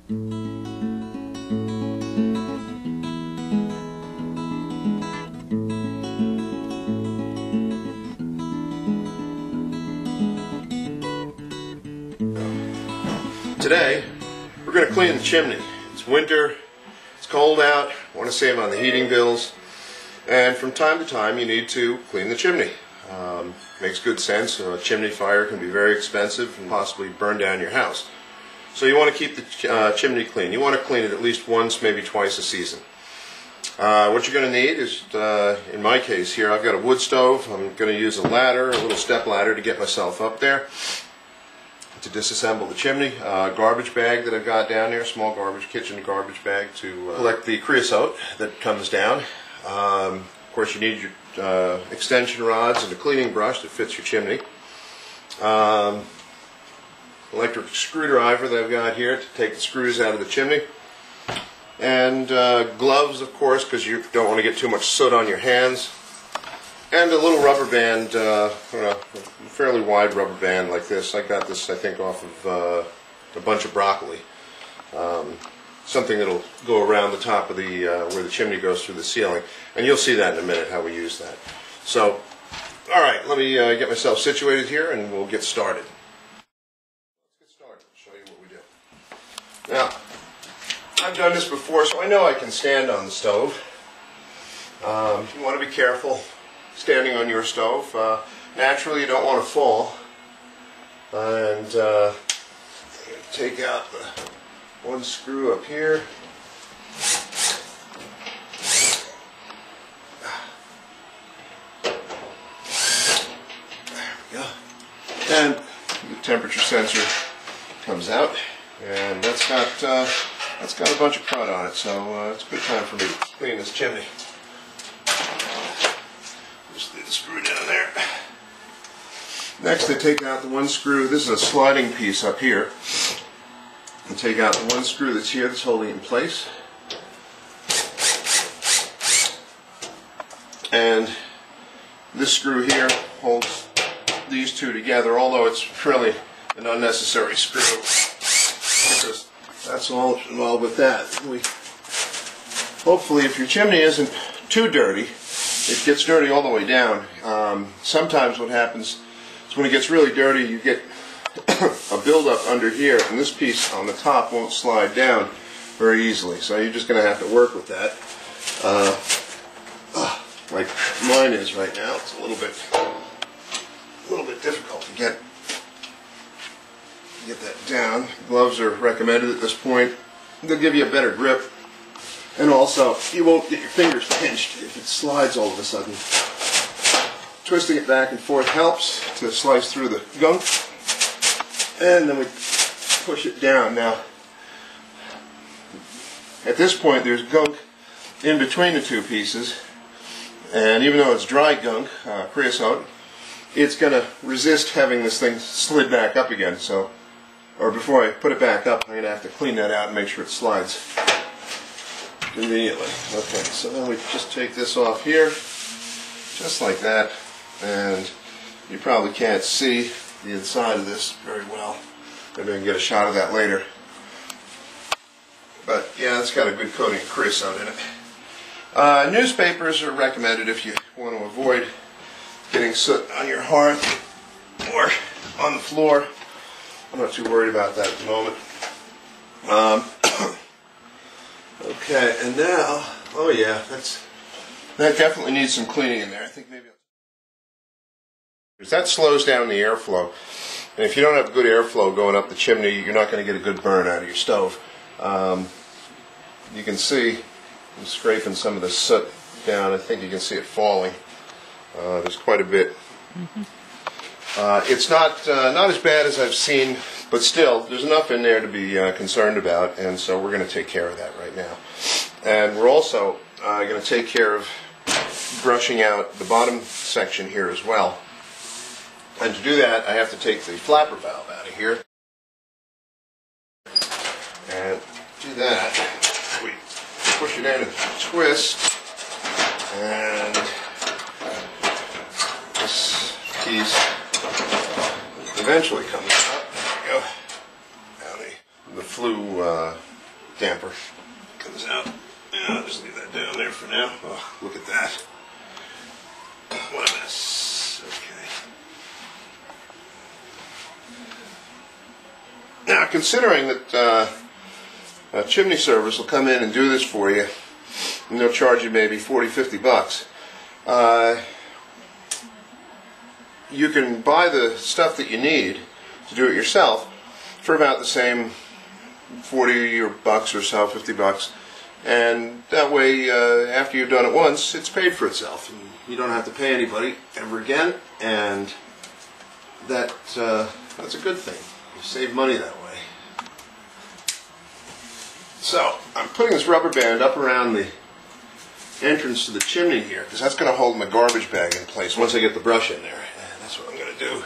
Today, we're going to clean the chimney. It's winter, it's cold out, want to save on the heating bills, and from time to time you need to clean the chimney. Makes good sense. A chimney fire can be very expensive and possibly burn down your house. So you want to keep the chimney clean. You want to clean it at least once, maybe twice a season. What you're going to need is, in my case here, I've got a wood stove. I'm going to use a ladder, a little step ladder to get myself up there to disassemble the chimney. Garbage bag that I've got down there, small kitchen garbage bag to collect the creosote that comes down. Of course, you need your extension rods and a cleaning brush that fits your chimney. Electric screwdriver that I've got here to take the screws out of the chimney. And gloves, of course, because you don't want to get too much soot on your hands. And a little rubber band, a fairly wide rubber band like this. I got this, I think, off of a bunch of broccoli. Something that'll go around the top of the where the chimney goes through the ceiling, and you'll see that in a minute how we use that. So, all right, let me get myself situated here, and we'll get started. Let's get started. I'll show you what we do. Now, I've done this before, so I know I can stand on the stove. You want to be careful standing on your stove. Naturally, you don't want to fall, and take out the one screw up here. There we go. And the temperature sensor comes out, and that's got a bunch of crud on it, so it's a good time for me to clean this chimney. Just leave the screw down there. Next, I take out the one screw. This is a sliding piece up here. And take out the one screw that's here that's holding it in place. And this screw here holds these two together, although it's really an unnecessary screw, because that's all involved with that. Hopefully, if your chimney isn't too dirty, it gets dirty all the way down. Sometimes what happens is when it gets really dirty, you get a buildup under here, and this piece on the top won't slide down very easily. So you're just going to have to work with that. Like mine is right now. It's a little bit difficult to get that down. Gloves are recommended at this point. They'll give you a better grip, and also you won't get your fingers pinched if it slides all of a sudden. Twisting it back and forth helps to slice through the gunk. And then we push it down. Now, at this point, there's gunk in between the two pieces, and even though it's dry gunk, creosote, it's going to resist having this thing slid back up again. So, or before I put it back up, I'm going to have to clean that out and make sure it slides conveniently. Okay, so then we just take this off here, just like that, and you probably can't see the inside of this very well. Maybe I can get a shot of that later. But yeah, it's got a good coating of creosote in it. Newspapers are recommended if you want to avoid getting soot on your hearth or on the floor. I'm not too worried about that at the moment. Okay, and now, oh yeah, that definitely needs some cleaning in there. I think maybe that slows down the airflow, and if you don't have good airflow going up the chimney, you're not going to get a good burn out of your stove. You can see I'm scraping some of the soot down. I think you can see it falling. There's quite a bit. It's not as bad as I've seen, but still, there's enough in there to be concerned about, and so we're going to take care of that right now. And we're also going to take care of brushing out the bottom section here as well. And to do that, I have to take the flapper valve out of here. And to do that, we push it in and twist, and this piece eventually comes out. There we go. Now the flue damper comes out. And I'll just leave that down there for now. Oh, look at that. What a mess. Okay. Now, considering that a chimney service will come in and do this for you, and they'll charge you maybe 40, 50 bucks, you can buy the stuff that you need to do it yourself for about the same 40 bucks or so, 50 bucks, and that way after you've done it once, it's paid for itself and you don't have to pay anybody ever again, and that's a good thing. You save money that way. So I'm putting this rubber band up around the entrance to the chimney here, because that's going to hold my garbage bag in place once I get the brush in there. And that's what I'm going to do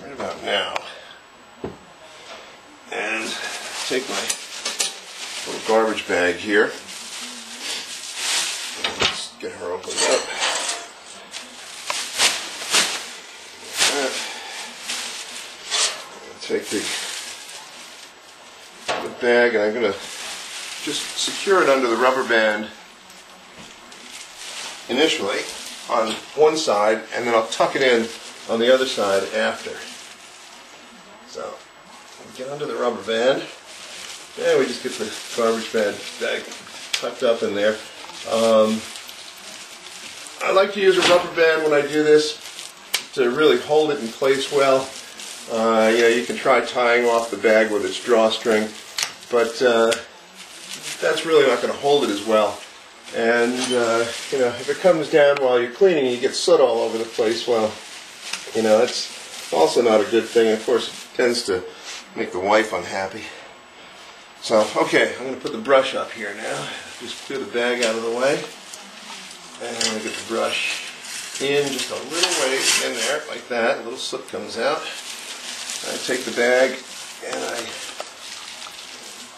right about now. And take my little garbage bag here. Let's get her opened up. Take the bag, and I'm going to just secure it under the rubber band initially on one side, and then I'll tuck it in on the other side after. So get under the rubber band, and we just get the garbage bag tucked up in there. I like to use a rubber band when I do this to really hold it in place well. You can try tying off the bag with its drawstring, but that's really not going to hold it as well. And if it comes down while you're cleaning, you get soot all over the place. Well, that's also not a good thing. Of course, it tends to make the wife unhappy. So, okay, I'm going to put the brush up here now. Just clear the bag out of the way, and I'm going to get the brush in just a little ways in there, like that. A little soot comes out. I take the bag and I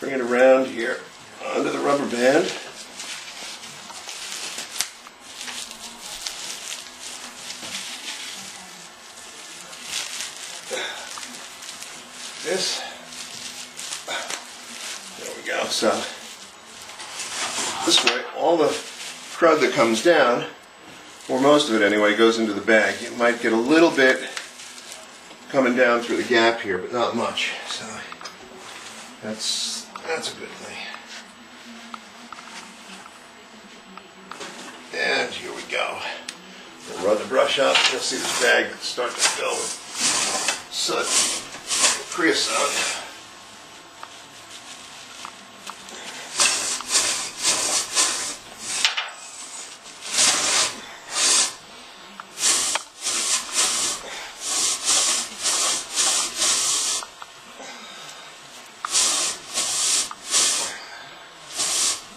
bring it around here onto the rubber band. This. There we go. So this way, all the crud that comes down, or most of it anyway, goes into the bag. You might get a little bit coming down through the gap here, but not much. So that's a good thing. And here we go. We'll run the brush up. You'll see this bag start to fill with soot, creosote.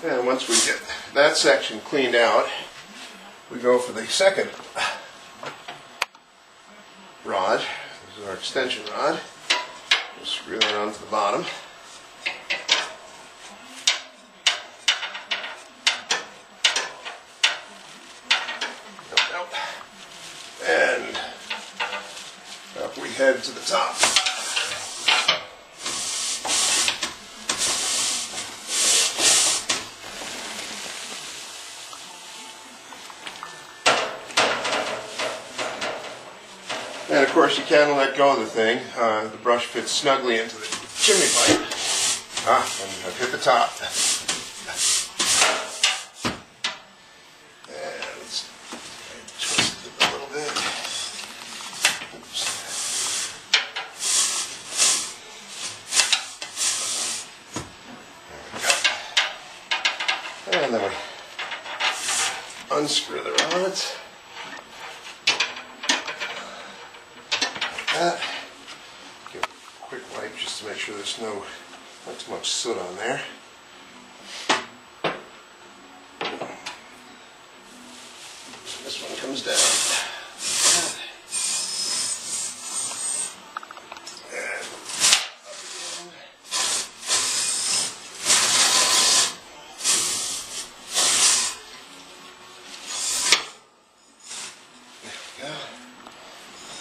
And once we get that section cleaned out, we go for the second rod. This is our extension rod. We'll screw that onto the bottom. And up we head to the top. And of course you can let go of the thing. The brush fits snugly into the chimney pipe. And I've hit the top. And let's twist it a little bit. Oops. There we go. And then we unscrew the rods. Give it a quick wipe just to make sure there's not too much soot on there. This one comes down. And there we go.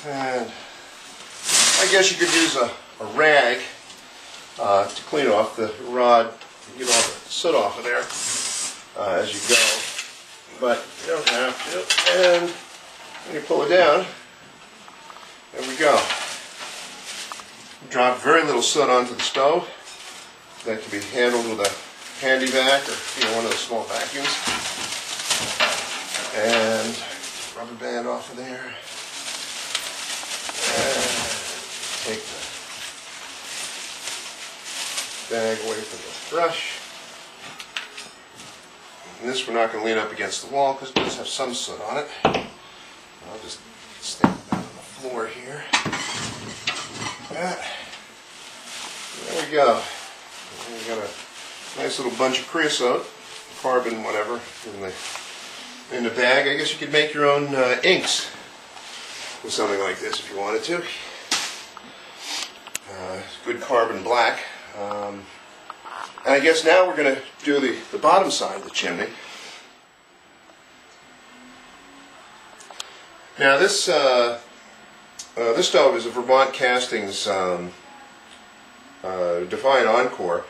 And I guess you could use a rag to clean off the rod get all the soot off of there as you go, but you don't have to. And when you pull it down, there we go. Drop very little soot onto the stove. That can be handled with a handy vac or one of the small vacuums. And rubber band off of there. And take the bag away from the brush. And this we're not going to lean up against the wall because it does have some soot on it. I'll just stand it down on the floor here. There we go. And we got a nice little bunch of creosote, carbon, whatever, in the bag. I guess you could make your own inks with something like this if you wanted to. Good carbon black. And I guess now we're going to do the bottom side of the chimney. Now this this stove is a Vermont Castings Defiant Encore.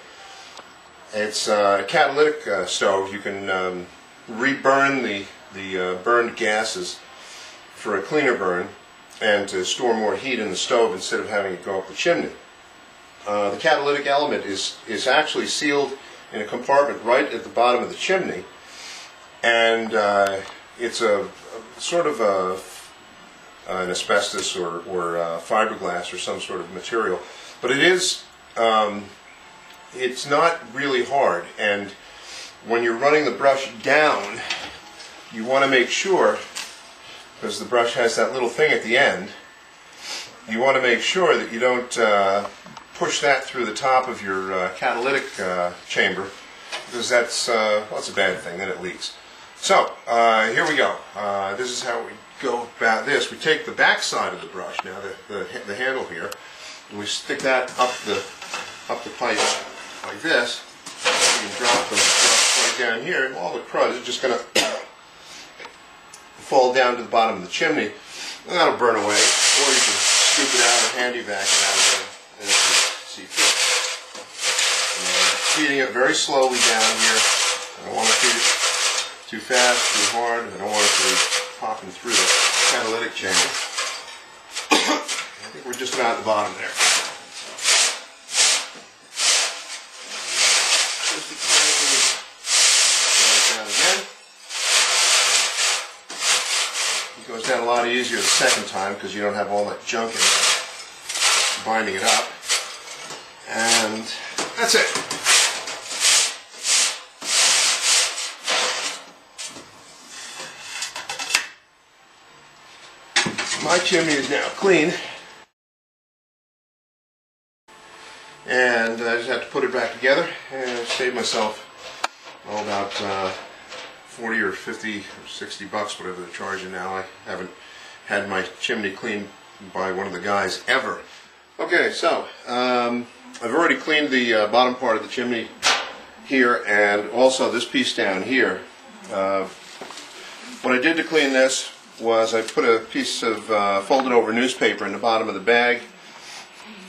It's a catalytic stove. You can reburn the burned gases for a cleaner burn and to store more heat in the stove instead of having it go up the chimney. The catalytic element is actually sealed in a compartment right at the bottom of the chimney, and it's a sort of an asbestos or fiberglass or some sort of material, but it is it's not really hard, and when you're running the brush down, you want to make sure, because the brush has that little thing at the end, you want to make sure that you don't push that through the top of your catalytic chamber, because that's well, that's a bad thing, then it leaks. So here we go. This is how we go about this. We take the back side of the brush, now the handle here, and we stick that up the pipe like this. You can drop the brush right down here, and all the crud is just going to fall down to the bottom of the chimney, and that'll burn away. Or you can scoop it out or handy vac it out of there, and if you see fit. Feeding it very slowly down here. I don't want to feed it too fast, too hard. I don't want it to be popping through the catalytic chamber. I think we're just about at the bottom there. Down again. It goes down a lot easier the second time because you don't have all that junk in there binding it up. And that's it. My chimney is now clean, and I just have to put it back together, and I've saved myself about 40 or 50 or 60 bucks, whatever they're charging now. I haven't had my chimney cleaned by one of the guys ever. Okay, so I've already cleaned the bottom part of the chimney here, and also this piece down here. What I did to clean this was I put a piece of folded over newspaper in the bottom of the bag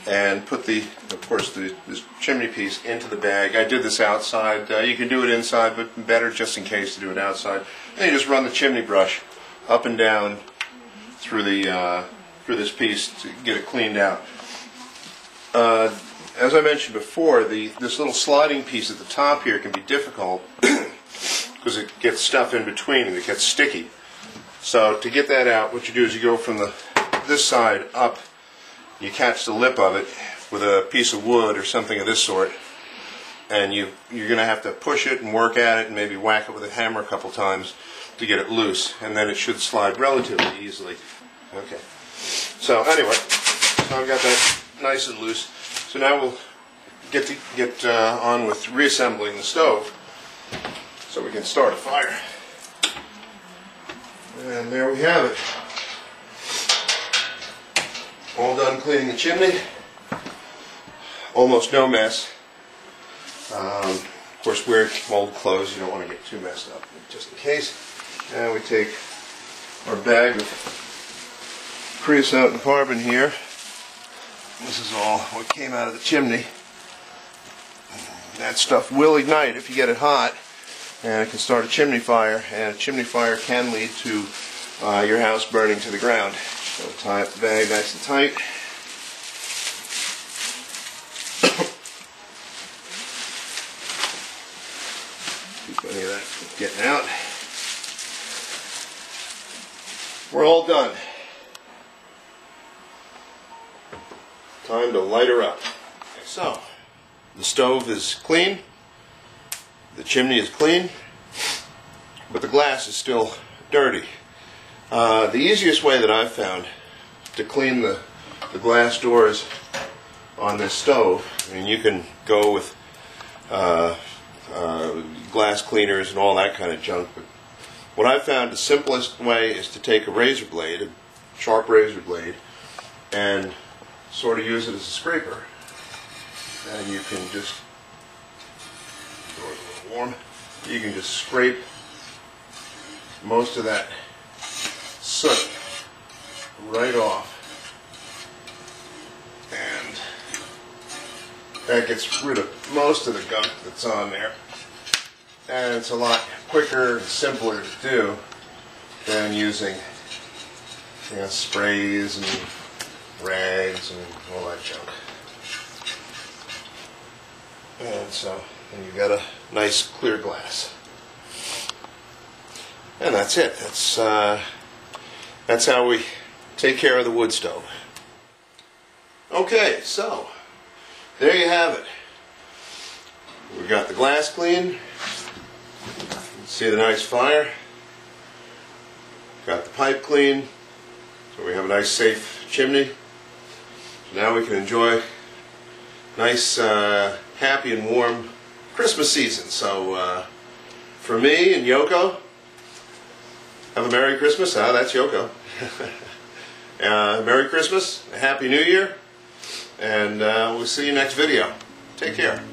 and put this chimney piece into the bag. I did this outside. You can do it inside, but better just in case to do it outside. And you just run the chimney brush up and down through this piece to get it cleaned out. As I mentioned before, this little sliding piece at the top here can be difficult because it gets stuff in between and it gets sticky. So to get that out, what you do is you go from this side up, you catch the lip of it with a piece of wood or something of this sort, and you're going to have to push it and work at it and maybe whack it with a hammer a couple times to get it loose, and then it should slide relatively easily. Okay. So anyway, so I've got that nice and loose. So now we'll get on with reassembling the stove so we can start a fire. And there we have it. All done cleaning the chimney. Almost no mess. Of course, wear old clothes. You don't want to get too messed up, just in case. And we take our bag of creosote and carbon here. This is all what came out of the chimney. that stuff will ignite if you get it hot, and it can start a chimney fire, and a chimney fire can lead to your house burning to the ground. So tie up the bag nice and tight. Keep any of that from getting out. We're all done. Time to light her up. So, the stove is clean, the chimney is clean, but the glass is still dirty. The easiest way that I've found to clean the glass doors on this stove, I mean, you can go with glass cleaners and all that kind of junk, but what I've found the simplest way is to take a razor blade, a sharp razor blade, and sort of use it as a scraper. And you can just, the door's a little warm, you can just scrape most of that soot right off. And that gets rid of most of the gunk that's on there. And it's a lot quicker and simpler to do than using, you know, sprays and rags and all that junk. And so then you've got a nice clear glass. And that's it. That's how we take care of the wood stove. Okay, so there you have it. We've got the glass clean. See the nice fire. Got the pipe clean. So we have a nice safe chimney. So now we can enjoy nice, happy and warm Christmas season. So for me and Yoko, have a Merry Christmas. That's Yoko. Merry Christmas, a Happy New Year, and we'll see you next video. Take care.